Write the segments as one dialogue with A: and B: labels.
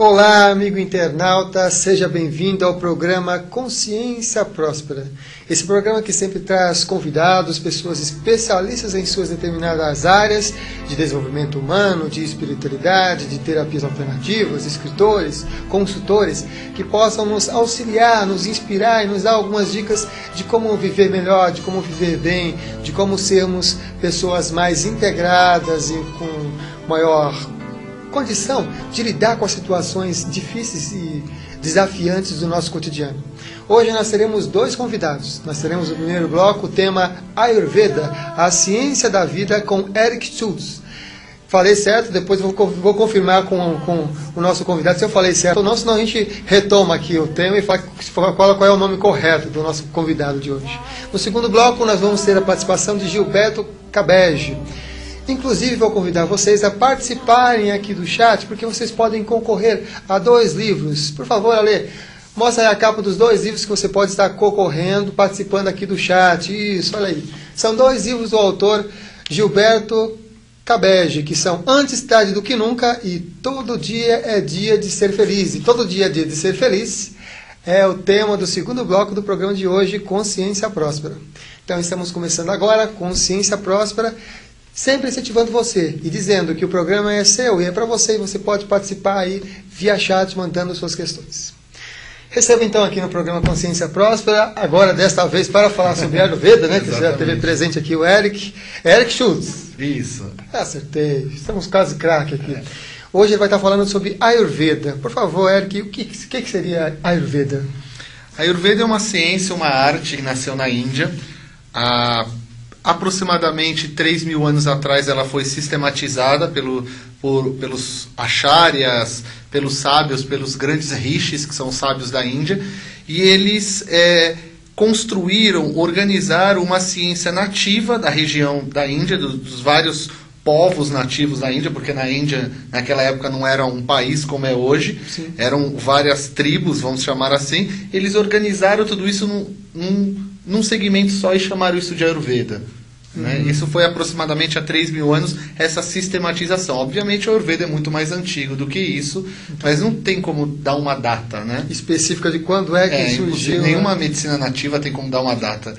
A: Olá, amigo internauta, seja bem-vindo ao programa Consciência Próspera. Esse programa que sempre traz convidados, pessoas especialistas em suas determinadas áreas de desenvolvimento humano, de espiritualidade, de terapias alternativas, escritores, consultores, que possam nos auxiliar, nos inspirar e nos dar algumas dicas de como viver melhor, de como viver bem, de como sermos pessoas mais integradas e com maior condição de lidar com as situações difíceis e desafiantes do nosso cotidiano. Hoje nós teremos dois convidados. Nós teremos no primeiro bloco o tema Ayurveda, a ciência da vida, com Eric Schultz. Falei certo? Depois vou confirmar com o nosso convidado se eu falei certo ou não, senão a gente retoma aqui o tema e fala qual é o nome correto do nosso convidado de hoje. No segundo bloco nós vamos ter a participação de Gilberto Cabege. Inclusive, vou convidar vocês a participarem aqui do chat, porque vocês podem concorrer a 2 livros. Por favor, Ale, mostra aí a capa dos 2 livros que você pode estar concorrendo, participando aqui do chat. Isso, olha aí. São 2 livros do autor Gilberto Cabege, que são Antes Tarde do que Nunca e Todo Dia é Dia de Ser Feliz. E Todo Dia é Dia de Ser Feliz é o tema do segundo bloco do programa de hoje, Consciência Próspera. Então, estamos começando agora, Consciência Próspera, sempre incentivando você e dizendo que o programa é seu e é para você e você pode participar aí via chat mandando suas questões. Recebo então aqui no programa Consciência Próspera, agora desta vez para falar sobre Ayurveda, né? Que já teve presente aqui o Eric Schultz.
B: Isso.
A: Acertei, estamos quase craque aqui. Hoje ele vai estar falando sobre Ayurveda. Por favor, Eric, o que seria Ayurveda?
B: Ayurveda é uma ciência, uma arte que nasceu na Índia. Aproximadamente 3.000 anos atrás ela foi sistematizada pelos acharyas, pelos sábios, pelos grandes rishis, que são sábios da Índia, e eles construíram, organizaram uma ciência nativa da região da Índia, dos vários povos nativos da Índia, porque na Índia, naquela época, não era um país como é hoje. Sim. Eram várias tribos, vamos chamar assim. Eles organizaram tudo isso num segmento só e chamaram isso de Ayurveda. Né? Isso foi aproximadamente há 3.000 anos, essa sistematização. Obviamente o Ayurveda é muito mais antigo do que isso, mas não tem como dar uma data, né?
A: Específica de quando é que surgiu.
B: Nenhuma medicina nativa tem como dar uma data.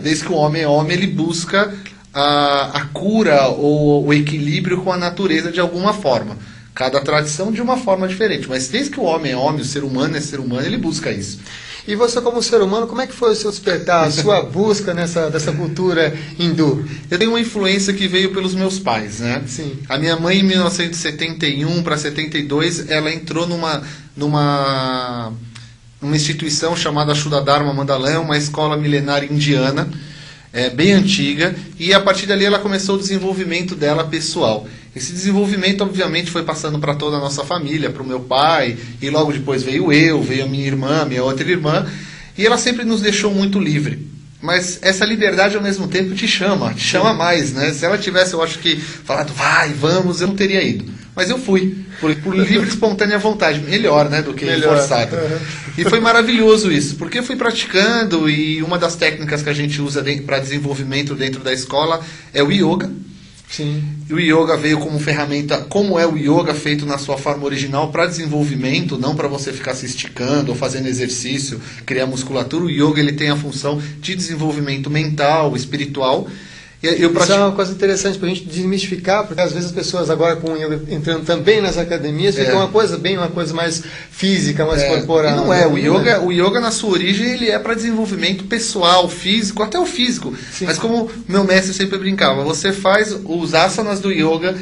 B: Desde que o homem é homem, ele busca a cura ou o equilíbrio com a natureza de alguma forma. Cada tradição de uma forma diferente, mas desde que o homem é homem, o ser humano é ser humano, ele busca isso.
A: E você, como ser humano, como é que foi o seu despertar, a sua busca dessa cultura hindu?
B: Eu tenho uma influência que veio pelos meus pais, né?
A: Sim.
B: A minha mãe, em 1971 para 72, ela entrou numa instituição chamada Shuddha Dharma Mandala, uma escola milenária indiana, bem antiga, e a partir dali ela começou o desenvolvimento dela pessoal. Esse desenvolvimento, obviamente, foi passando para toda a nossa família, para o meu pai, e logo depois veio a minha irmã, minha outra irmã, e ela sempre nos deixou muito livre. Mas essa liberdade, ao mesmo tempo, te chama mais, né? Se ela tivesse, eu acho que, falado, vai, vamos, eu não teria ido. Mas eu fui, por livre e espontânea vontade. Melhor, né, do que forçado. E foi maravilhoso isso, porque eu fui praticando, e uma das técnicas que a gente usa para desenvolvimento dentro da escola é o yoga.
A: Sim.
B: O yoga veio como ferramenta, como é o yoga feito na sua forma original, para desenvolvimento, não para você ficar se esticando ou fazendo exercício, criar musculatura. O yoga ele tem a função de desenvolvimento mental, espiritual.
A: Isso é uma coisa interessante para a gente desmistificar, porque às vezes as pessoas agora entrando também nas academias ficam uma coisa mais física, mais corporal.
B: E não é. O yoga na sua origem ele é para desenvolvimento pessoal, físico, até o físico. Sim. Mas como meu mestre sempre brincava, você faz os asanas do yoga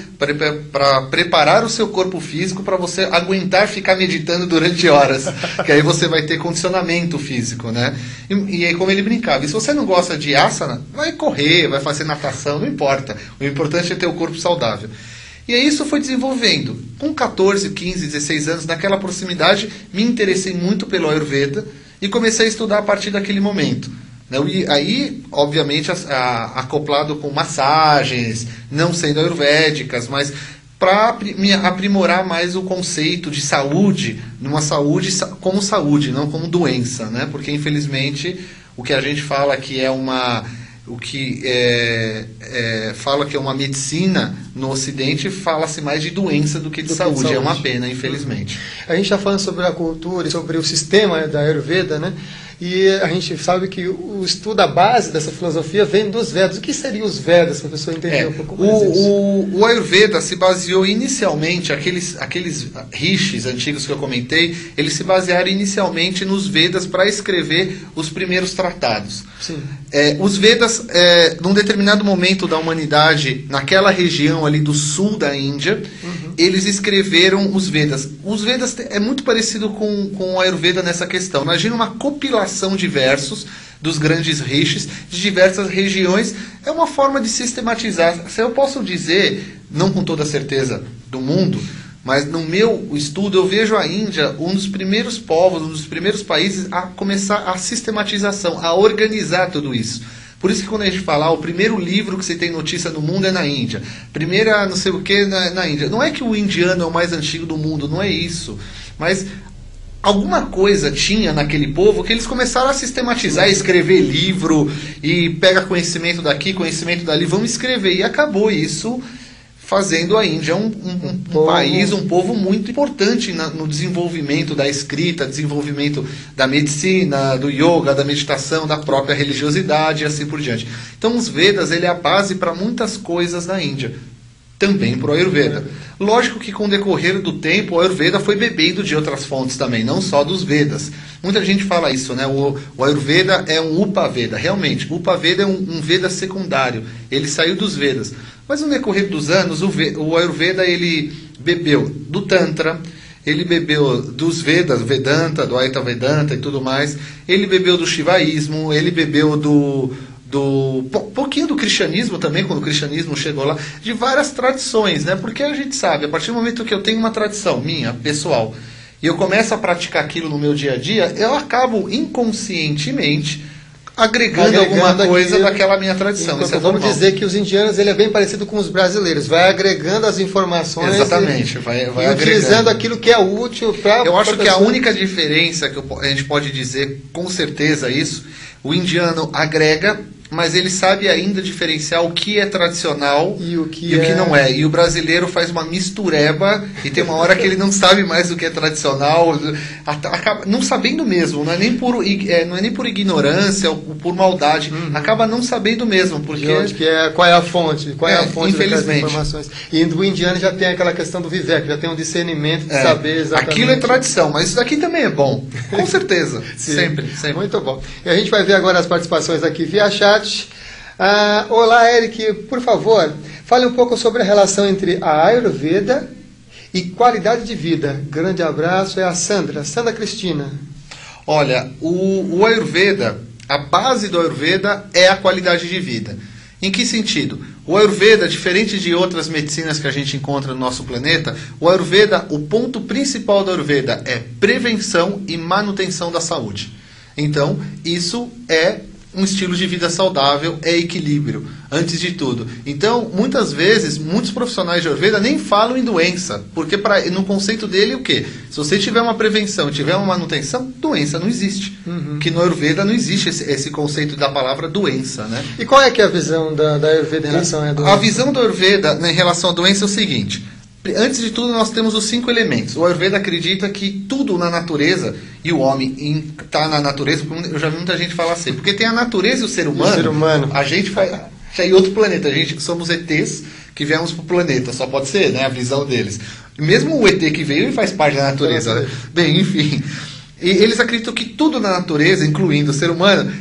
B: para preparar o seu corpo físico para você aguentar ficar meditando durante horas, que aí você vai ter condicionamento físico, né? E aí como ele brincava, e se você não gosta de asana, vai correr, vai fazer natação, não importa. O importante é ter o corpo saudável. E aí isso foi desenvolvendo. Com 14, 15, 16 anos, naquela proximidade, me interessei muito pelo Ayurveda e comecei a estudar a partir daquele momento. E aí, obviamente, acoplado com massagens, não sendo ayurvédicas, mas para aprimorar mais o conceito de saúde, numa saúde como saúde, não como doença, né? Porque, infelizmente, o que a gente fala que é fala que é uma medicina no Ocidente, fala-se mais de doença do que de saúde. É uma pena, infelizmente.
A: A gente está falando sobre a cultura e sobre o sistema da Ayurveda, né? E a gente sabe que o estudo, a base dessa filosofia vem dos Vedas. O que seriam os Vedas, para a pessoa entender um pouco mais isso?
B: O Ayurveda se baseou inicialmente, aqueles rishis antigos que eu comentei, eles se basearam inicialmente nos Vedas para escrever os primeiros tratados.
A: Sim.
B: Os Vedas, num determinado momento da humanidade, naquela região ali do sul da Índia, eles escreveram os Vedas. Os Vedas é muito parecido com o Ayurveda nessa questão. Imagina uma compilação de versos dos grandes rishis de diversas regiões. É uma forma de sistematizar. Se eu posso dizer, não com toda certeza do mundo, mas no meu estudo eu vejo a Índia um dos primeiros povos, um dos primeiros países a começar a sistematização, a organizar tudo isso. Por isso que quando a gente fala, o primeiro livro que você tem notícia no mundo é na Índia, primeira não sei o que na Índia. Não é que o indiano é o mais antigo do mundo, não é isso. Mas alguma coisa tinha naquele povo que eles começaram a sistematizar, escrever livro, e pega conhecimento daqui, conhecimento dali, vamos escrever. E acabou isso fazendo a Índia um país, um povo muito importante no desenvolvimento da escrita, desenvolvimento da medicina, do yoga, da meditação, da própria religiosidade e assim por diante. Então os Vedas, ele é a base para muitas coisas na Índia, também para o Ayurveda. Lógico que com o decorrer do tempo, o Ayurveda foi bebendo de outras fontes também, não só dos Vedas. Muita gente fala isso, né? O Ayurveda é um Upaveda. Realmente, o Upaveda é um Veda secundário. Ele saiu dos Vedas. Mas no decorrer dos anos, o Ayurveda, ele bebeu do Tantra, ele bebeu dos Vedas, Vedanta, do Advaita Vedanta e tudo mais. Ele bebeu do Shivaísmo, ele bebeu pouquinho do cristianismo também, quando o cristianismo chegou lá, de várias tradições, né? Porque a gente sabe, a partir do momento que eu tenho uma tradição minha, pessoal, e eu começo a praticar aquilo no meu dia a dia, eu acabo inconscientemente agregando alguma coisa daquela minha tradição. Isso
A: vamos dizer que os indianos, ele é bem parecido com os brasileiros, vai agregando as informações.
B: Exatamente, vai
A: utilizando aquilo que é útil para.
B: Eu acho que a única diferença que a gente pode dizer com certeza isso, o indiano agrega, mas ele sabe ainda diferenciar o que é tradicional e o que não é. E o brasileiro faz uma mistureba e tem uma hora que ele não sabe mais o que é tradicional, acaba não sabendo mesmo, não é nem por ignorância ou por maldade, acaba não sabendo mesmo, porque
A: qual é a fonte,
B: infelizmente.
A: Das informações. E do indiano já tem aquela questão do vivek, já tem um discernimento de saber exatamente.
B: Aquilo é tradição, mas isso daqui também é bom, com certeza. sempre.
A: Muito bom. E a gente vai ver agora as participações aqui via chat. Olá, Eric, por favor, fale um pouco sobre a relação entre a Ayurveda e qualidade de vida. Grande abraço, é a Sandra Cristina.
B: Olha, o Ayurveda, a base do Ayurveda é a qualidade de vida. Em que sentido? O Ayurveda, diferente de outras medicinas que a gente encontra no nosso planeta, o Ayurveda, o ponto principal do Ayurveda é prevenção e manutenção da saúde. Então, isso é um estilo de vida saudável, é equilíbrio, antes de tudo. Então, muitas vezes, muitos profissionais de Ayurveda nem falam em doença, porque no conceito dele, o quê? Se você tiver uma prevenção e tiver uma manutenção, doença não existe. Que no Ayurveda não existe esse conceito da palavra doença, né?
A: E qual é que é a visão da Ayurveda em relação à doença?
B: A visão da Ayurveda em relação à doença é o seguinte: antes de tudo, nós temos os 5 elementos. O Ayurveda acredita que tudo na natureza, e o homem está na natureza, eu já vi muita gente falar assim, porque tem a natureza e o ser humano. A gente faz em outro planeta, a gente somos ETs que viemos para o planeta, só pode ser, né, a visão deles. Mesmo o ET que veio, ele faz parte da natureza. Né? Bem, enfim. E eles acreditam que tudo na natureza, incluindo o ser humano,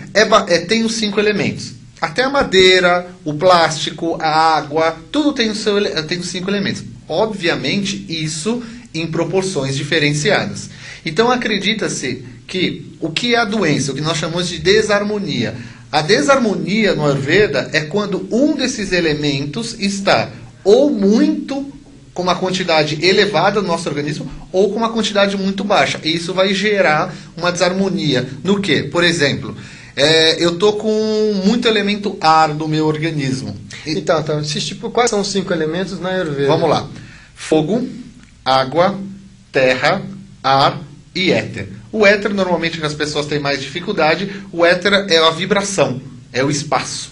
B: tem os 5 elementos. Até a madeira, o plástico, a água, tudo tem os 5 elementos. Obviamente, isso em proporções diferenciadas. Então, acredita-se que o que é a doença, o que nós chamamos de desarmonia. A desarmonia no Ayurveda é quando um desses elementos está ou muito com uma quantidade elevada no nosso organismo ou com uma quantidade muito baixa. E isso vai gerar uma desarmonia. No quê? Por exemplo, eu estou com muito elemento ar no meu organismo.
A: Então quais são os 5 elementos na Ayurveda?
B: Vamos lá. Fogo, água, terra, ar e éter. O éter, normalmente, que as pessoas têm mais dificuldade, o éter é a vibração. é o espaço,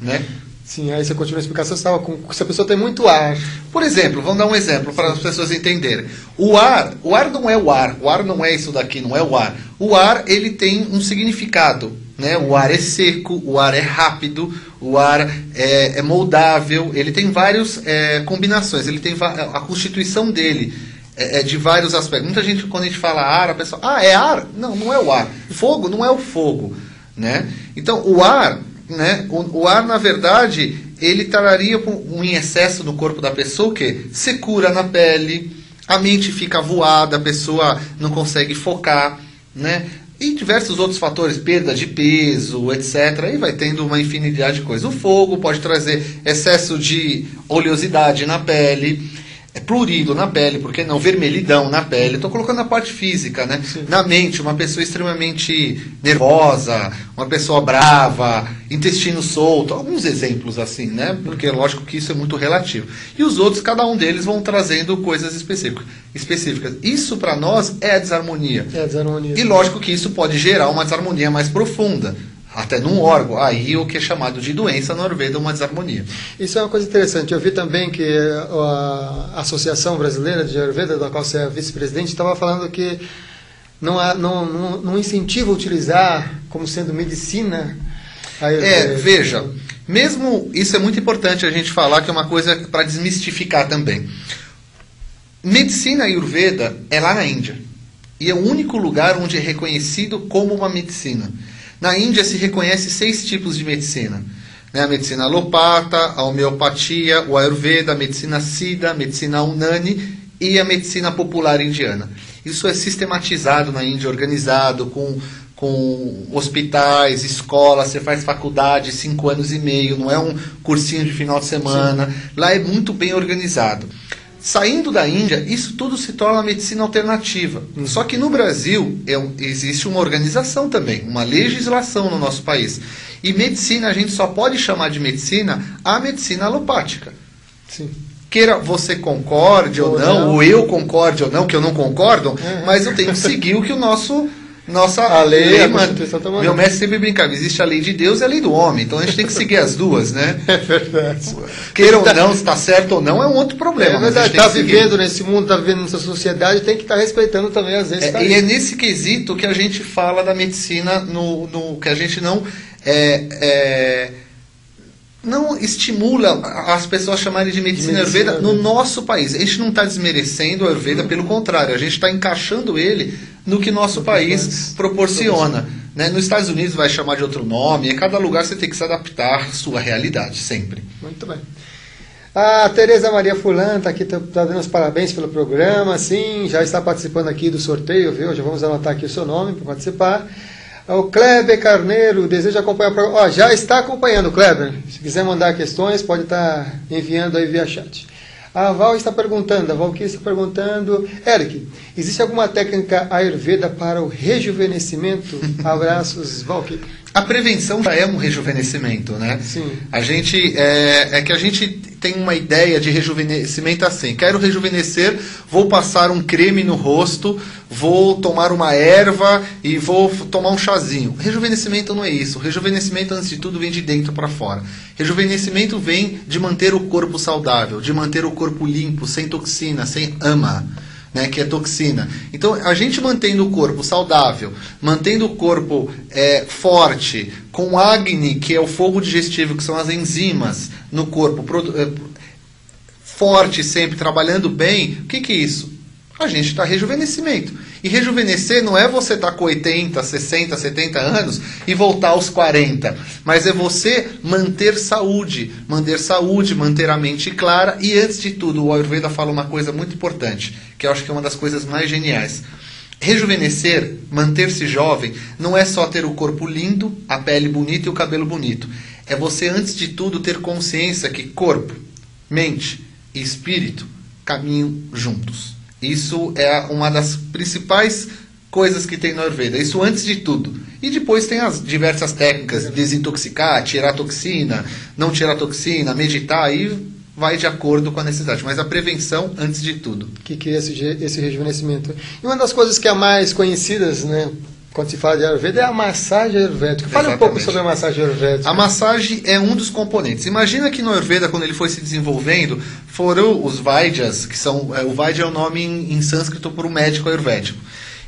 B: né?
A: Sim, aí você continua a explicação, você estava com, se a pessoa tem muito ar.
B: Por exemplo, vamos dar um exemplo para as pessoas entenderem. O ar não é o ar não é isso daqui, não é o ar. O ar, ele tem um significado, né? O ar é seco, o ar é rápido, o ar é moldável, ele tem várias combinações, ele tem a constituição dele é de vários aspectos. Muita gente, quando a gente fala ar, a pessoa, é ar? Não, não é o ar. Fogo não é o fogo, né? Então, o ar, né? O ar, na verdade, ele traria um excesso no corpo da pessoa o quê? Secura na pele, a mente fica voada, a pessoa não consegue focar, né? E diversos outros fatores, perda de peso, etc. Aí vai tendo uma infinidade de coisas. O fogo pode trazer excesso de oleosidade na pele, prurido na pele, porque não, vermelhidão na pele. Estou colocando a parte física, né?
A: Sim.
B: Na mente, uma pessoa extremamente nervosa, uma pessoa brava, intestino solto, alguns exemplos assim, né? Porque é lógico que isso é muito relativo. E os outros, cada um deles vão trazendo coisas específicas. Isso para nós é a desarmonia.
A: É a desarmonia.
B: E lógico que isso pode gerar uma desarmonia mais profunda, até num órgão. Aí o que é chamado de doença no Ayurveda é uma desarmonia.
A: Isso é uma coisa interessante. Eu vi também que a Associação Brasileira de Ayurveda, da qual você é vice-presidente, estava falando que não incentiva a utilizar como sendo medicina Ayurveda.
B: Veja, mesmo isso é muito importante a gente falar, que é uma coisa para desmistificar também. Medicina Ayurveda é lá na Índia. E é o único lugar onde é reconhecido como uma medicina. Na Índia se reconhece 6 tipos de medicina. Né? A medicina alopata, a homeopatia, o Ayurveda, a medicina Siddha, a medicina Unani e a medicina popular indiana. Isso é sistematizado na Índia, organizado com hospitais, escolas, você faz faculdade, 5 anos e meio, não é um cursinho de final de semana. Sim. Lá é muito bem organizado. Saindo da Índia, isso tudo se torna medicina alternativa. Só que no Brasil existe uma organização também, uma legislação no nosso país. E medicina, a gente só pode chamar de medicina a medicina alopática.
A: Sim.
B: Queira você concorde ou não, ou eu concorde ou não, que eu não concordo, mas eu tenho que seguir o que a lei, meu mestre sempre brincava, existe a lei de Deus e a lei do homem, então a gente tem que seguir as duas, né?
A: É verdade.
B: Queira ou não, se está certo ou não, é um outro problema.
A: É verdade, está vivendo nesse mundo, está vivendo nessa sociedade, tem que estar respeitando também as leis.
B: E é nesse quesito que a gente fala da medicina, que a gente não estimula as pessoas a chamarem de medicina Ayurveda no nosso país. A gente não está desmerecendo o Ayurveda, pelo contrário, a gente está encaixando ele no que nosso país proporciona. Né? Nos Estados Unidos vai chamar de outro nome, e cada lugar você tem que se adaptar à sua realidade, sempre.
A: Muito bem. A Tereza Maria Fulano está aqui, está dando os parabéns pelo programa, sim, já está participando aqui do sorteio, viu? Já vamos anotar aqui o seu nome para participar. O Kleber Carneiro deseja acompanhar o programa. Já está acompanhando, Kleber. Se quiser mandar questões, pode estar enviando aí via chat. A Valkyria está perguntando, Eric, existe alguma técnica Ayurveda para o rejuvenescimento? Abraços, Valkyria.
B: A prevenção já é um rejuvenescimento, né?
A: Sim.
B: A gente que a gente tem uma ideia de rejuvenescimento assim. Quero rejuvenescer, vou passar um creme no rosto, vou tomar uma erva e vou tomar um chazinho. Rejuvenescimento não é isso. Rejuvenescimento, antes de tudo, vem de dentro para fora. Rejuvenescimento vem de manter o corpo saudável, de manter o corpo limpo, sem toxina, sem ama. Né, que é toxina. Então, a gente mantendo o corpo saudável, mantendo o corpo forte, com Agni, que é o fogo digestivo, que são as enzimas no corpo, forte sempre, trabalhando bem, o que é isso? A gente está rejuvenescimento. E rejuvenescer não é você estar com 80, 60, 70 anos e voltar aos 40. Mas é você manter saúde, manter a mente clara. E antes de tudo, o Ayurveda fala uma coisa muito importante, que eu acho que é uma das coisas mais geniais. Rejuvenescer, manter-se jovem, não é só ter o corpo lindo, a pele bonita e o cabelo bonito. É você, antes de tudo, ter consciência que corpo, mente e espírito caminham juntos. Isso é uma das principais coisas que tem no Ayurveda. Isso antes de tudo. E depois tem as diversas técnicas, desintoxicar, tirar toxina, não tirar toxina, meditar, aí vai de acordo com a necessidade. Mas a prevenção antes de tudo.
A: Que é esse rejuvenescimento. E uma das coisas que é mais conhecidas, né, Quando se fala de Ayurveda, é a massagem ayurvédica. Fale um pouco sobre a massagem ayurvédica.
B: A massagem é um dos componentes. Imagina que no Ayurveda, quando ele foi se desenvolvendo, foram os Vaidyas, que são... o Vaidya é o nome em sânscrito para o médico ayurvédico.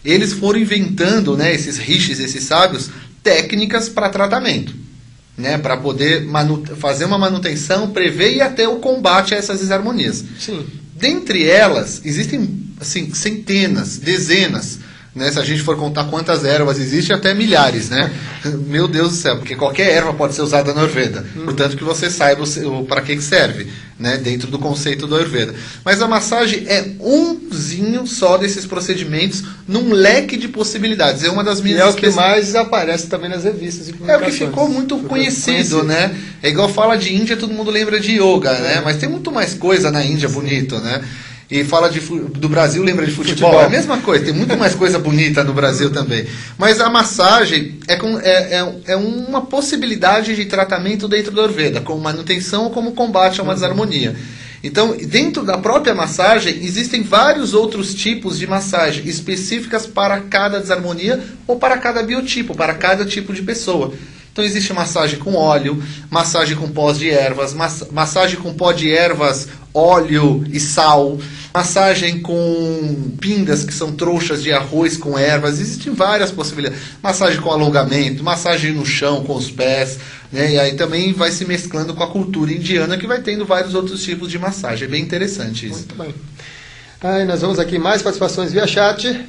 B: Eles foram inventando, né, esses rishis, esses sábios, técnicas para tratamento, né, para poder fazer uma manutenção, prever e até o combate a essas desarmonias.
A: Sim.
B: Dentre elas, existem assim, centenas, dezenas, né? Se a gente for contar quantas ervas existem, até milhares, né? Meu Deus do céu, porque qualquer erva pode ser usada na Ayurveda. Portanto, que você saiba para que serve, né? Dentro do conceito do Ayurveda. Mas a massagem é umzinho só desses procedimentos num leque de possibilidades. É uma das minhas...
A: E é o que mais aparece também nas revistas e
B: é o que ficou muito conhecido, né? É igual fala de Índia, todo mundo lembra de yoga, né? Mas tem muito mais coisa na Índia bonito, né? E fala do Brasil, lembra de futebol. É a mesma coisa, tem muito mais coisa bonita no Brasil também. Mas a massagem é uma possibilidade de tratamento dentro do Ayurveda, como manutenção ou como combate a uma desarmonia. Então, dentro da própria massagem, existem vários outros tipos de massagem específicas para cada desarmonia ou para cada biotipo, para cada tipo de pessoa. Então existe massagem com óleo, massagem com pós de ervas, massagem com pó de ervas, óleo e sal, massagem com pindas, que são trouxas de arroz com ervas. Existem várias possibilidades. Massagem com alongamento, massagem no chão com os pés, né? E aí também vai se mesclando com a cultura indiana, que vai tendo vários outros tipos de massagem. É bem interessante isso.
A: Muito bem. Nós vamos aqui mais participações via chat.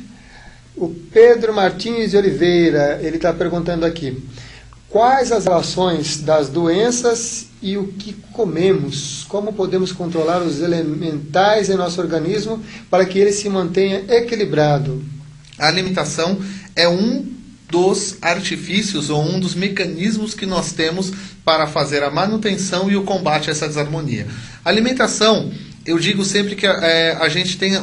A: O Pedro Martins de Oliveira, ele está perguntando aqui: quais as relações das doenças e o que comemos? Como podemos controlar os elementais em nosso organismo para que ele se mantenha equilibrado?
B: A alimentação é um dos artifícios ou um dos mecanismos que nós temos para fazer a manutenção e o combate a essa desarmonia. A alimentação, eu digo sempre que a gente tem a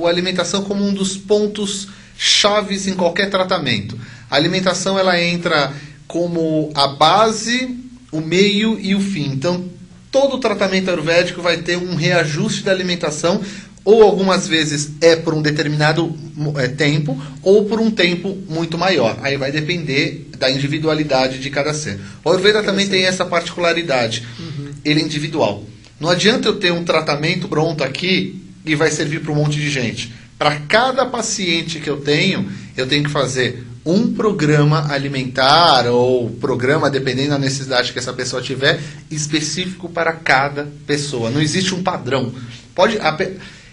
B: alimentação como um dos pontos chaves em qualquer tratamento. A alimentação, ela entra como a base, o meio e o fim. Então, todo o tratamento ayurvédico vai ter um reajuste da alimentação, ou algumas vezes é por um determinado tempo, ou por um tempo muito maior. Aí vai depender da individualidade de cada ser. O Ayurveda também tem essa particularidade. Ele é individual. Não adianta eu ter um tratamento pronto aqui e vai servir para um monte de gente. Para cada paciente que eu tenho que fazer um programa alimentar ou programa, dependendo da necessidade que essa pessoa tiver, específico para cada pessoa. Não existe um padrão.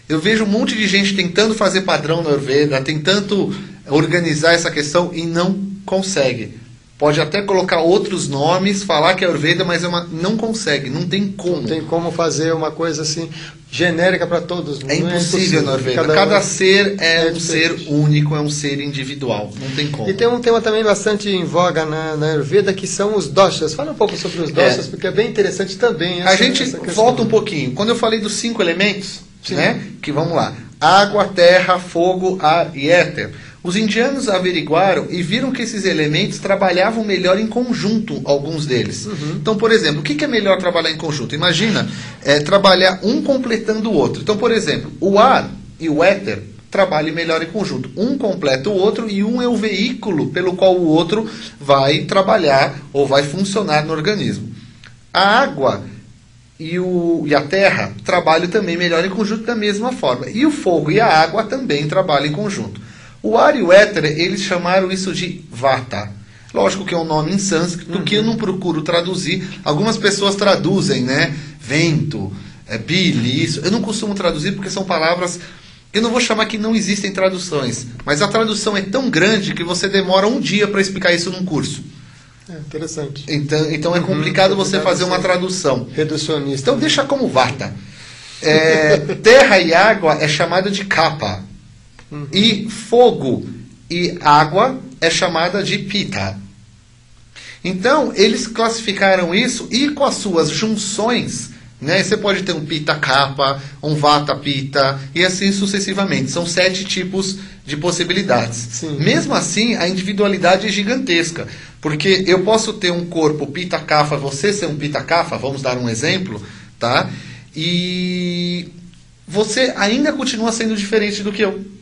B: Eu vejo um monte de gente tentando fazer padrão na Ayurveda, tentando organizar essa questão e não consegue. Pode até colocar outros nomes, falar que é Ayurveda, mas não consegue, não tem como.
A: Não tem como fazer uma coisa assim genérica para todos.
B: É impossível na Ayurveda. Cada ser é um ser único, é um ser individual. Não tem como.
A: E tem um tema também bastante em voga na Ayurveda, que são os doshas. Fala um pouco sobre os doshas, porque é bem interessante também.
B: A gente volta um pouquinho. Quando eu falei dos 5 elementos, né? Que vamos lá: água, terra, fogo, ar e éter. Os indianos averiguaram e viram que esses elementos trabalhavam melhor em conjunto, alguns deles. Então, por exemplo, o que é melhor trabalhar em conjunto? Imagina trabalhar um completando o outro. Então, por exemplo, o ar e o éter trabalham melhor em conjunto. Um completa o outro e um é o veículo pelo qual o outro vai trabalhar ou vai funcionar no organismo. A água e a terra trabalham também melhor em conjunto da mesma forma. E o fogo e a água também trabalham em conjunto. O ar e o éter, eles chamaram isso de vata. Lógico que é um nome em sânscrito que eu não procuro traduzir. Algumas pessoas traduzem, né? Vento, bile, isso. Eu não costumo traduzir porque são palavras... Eu não vou chamar que não existem traduções, mas a tradução é tão grande que você demora um dia para explicar isso num curso.
A: Interessante.
B: Então é complicado você fazer uma tradução.
A: Reducionista.
B: Então deixa como vata. Terra e água é chamada de kapha. E fogo e água é chamada de pita. Então, eles classificaram isso e com as suas junções, né? Você pode ter um pita kapha, um vata pita e assim sucessivamente. São 7 tipos de possibilidades.
A: Sim.
B: Mesmo assim, a individualidade é gigantesca. Porque eu posso ter um corpo pita kapha, você ser um pita kapha, vamos dar um exemplo, tá? E você ainda continua sendo diferente do que eu.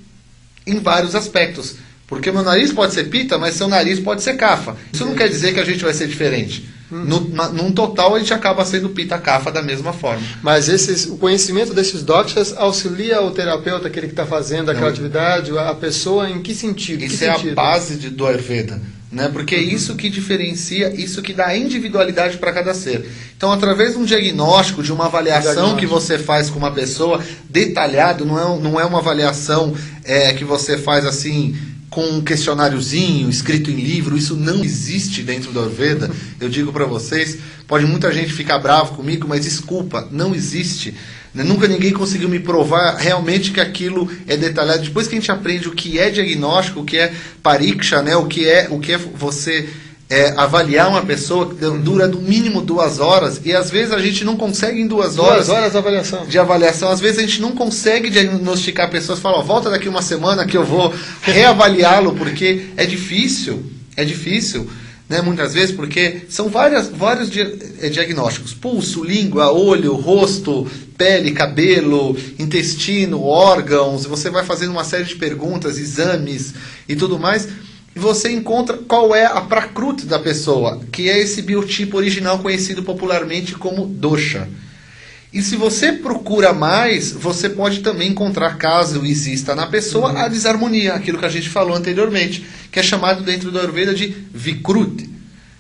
B: Em vários aspectos. Porque meu nariz pode ser pita, mas seu nariz pode ser cafa. Isso não quer dizer que a gente vai ser diferente. Num total, a gente acaba sendo pita-cafa da mesma forma.
A: Mas o conhecimento desses doxas auxilia o terapeuta, aquele que está fazendo aquela atividade, a pessoa, em que sentido?
B: Isso é a base do Ayurveda. Né? Porque é isso que diferencia, isso que dá individualidade para cada ser. Então, através de um diagnóstico, de uma avaliação que você faz com uma pessoa, detalhado, não é uma avaliação que você faz assim, com um questionáriozinho, escrito em livro, isso não existe dentro do Ayurveda. Eu digo para vocês, pode muita gente ficar bravo comigo, mas desculpa, não existe. Nunca ninguém conseguiu me provar realmente que aquilo é detalhado. Depois que a gente aprende o que é diagnóstico, o que é pariksha, né? o que é você avaliar uma pessoa, que dura no mínimo 2 horas, e às vezes a gente não consegue em 2 horas,
A: 2 horas de
B: avaliação. Às vezes a gente não consegue diagnosticar pessoas, fala, volta daqui uma semana que eu vou reavaliá-lo, porque é difícil, né, muitas vezes, porque são vários diagnósticos: pulso, língua, olho, rosto, pele, cabelo, intestino, órgãos. Você vai fazendo uma série de perguntas, exames e tudo mais, e você encontra qual é a prakruti da pessoa, que é esse biotipo original conhecido popularmente como dosha. E se você procura mais, você pode também encontrar, caso exista na pessoa, a desarmonia, aquilo que a gente falou anteriormente, que é chamado dentro do Ayurveda de vikruti.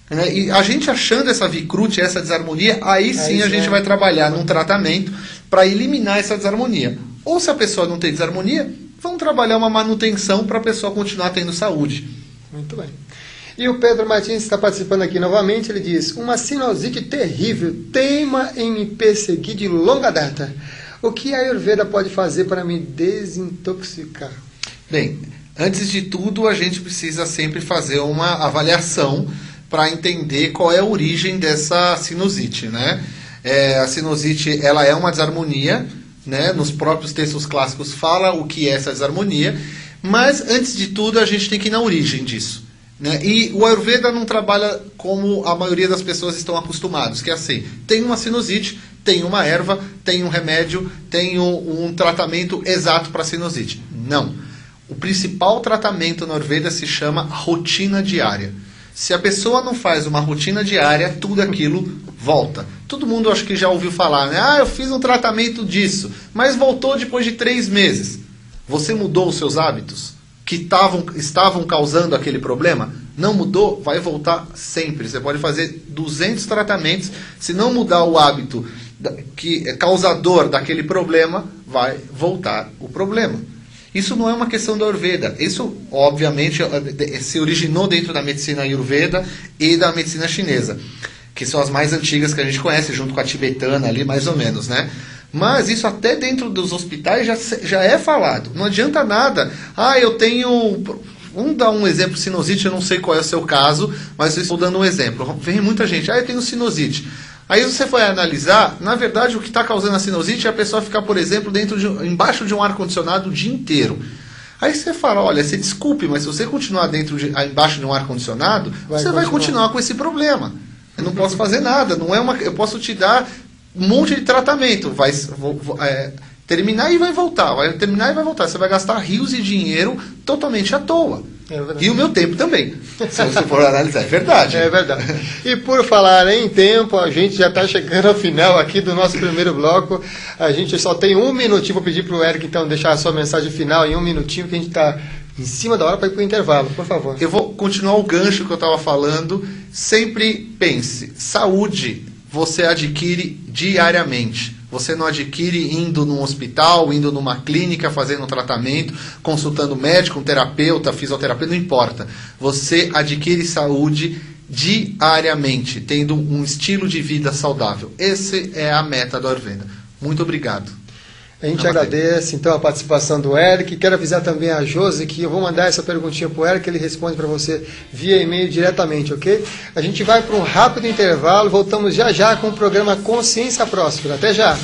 B: Né? E a gente achando essa vikruti, essa desarmonia, aí sim a gente vai trabalhar num tratamento para eliminar essa desarmonia. Ou se a pessoa não tem desarmonia, vamos trabalhar uma manutenção para a pessoa continuar tendo saúde.
A: Muito bem. E o Pedro Martins está participando aqui novamente. Ele diz: uma sinusite terrível teima em me perseguir de longa data. O que a Ayurveda pode fazer para me desintoxicar?
B: Bem, antes de tudo, a gente precisa sempre fazer uma avaliação para entender qual é a origem dessa sinusite, né? A sinusite, ela é uma desarmonia, né? Nos próprios textos clássicos fala o que é essa desarmonia, mas antes de tudo a gente tem que ir na origem disso, né? E o Ayurveda não trabalha como a maioria das pessoas estão acostumados, que é assim: tem uma sinusite, tem uma erva, tem um remédio, tem um tratamento exato para a sinusite. Não. O principal tratamento no Ayurveda se chama rotina diária. Se a pessoa não faz uma rotina diária, tudo aquilo volta. Todo mundo acho que já ouviu falar, né? Eu fiz um tratamento disso, mas voltou depois de 3 meses. Você mudou os seus hábitos que estavam causando aquele problema? Não mudou? Vai voltar sempre. Você pode fazer 200 tratamentos, se não mudar o hábito que é causador daquele problema, vai voltar o problema. Isso não é uma questão da Ayurveda. Isso, obviamente, se originou dentro da medicina Ayurveda e da medicina chinesa, que são as mais antigas que a gente conhece, junto com a tibetana ali, mais ou menos, né? Mas isso até dentro dos hospitais já é falado. Não adianta nada. Eu tenho... Vamos dar um exemplo, sinusite, eu não sei qual é o seu caso, mas eu estou dando um exemplo. Vem muita gente, eu tenho sinusite. Aí você vai analisar, na verdade o que está causando a sinusite é a pessoa ficar, por exemplo, embaixo de um ar-condicionado o dia inteiro. Aí você fala, olha, você desculpe, mas se você continuar embaixo de um ar-condicionado, você vai continuar com esse problema. Eu não posso fazer nada, eu posso te dar um monte de tratamento, vai terminar e vai voltar, vai terminar e vai voltar. Você vai gastar rios de dinheiro totalmente à toa. E o meu tempo também. Se você for analisar, é verdade.
A: É verdade. E por falar em tempo, a gente já está chegando ao final aqui do nosso primeiro bloco. A gente só tem 1 minutinho. Vou pedir para o Eric, então, deixar a sua mensagem final em 1 minutinho, que a gente está em cima da hora para ir para o intervalo. Por favor.
B: Eu vou continuar o gancho que eu estava falando. Sempre pense, saúde você adquire diariamente. Você não adquire indo num hospital, indo numa clínica, fazendo um tratamento, consultando um médico, um terapeuta, fisioterapeuta, não importa. Você adquire saúde diariamente, tendo um estilo de vida saudável. Essa é a meta do Ayurveda. Muito obrigado.
A: A gente agradece, então, a participação do Eric. Quero avisar também a Josi que eu vou mandar essa perguntinha para o Eric, ele responde para você via e-mail diretamente, ok? A gente vai para um rápido intervalo, voltamos já já com o programa Consciência Próspera. Até já!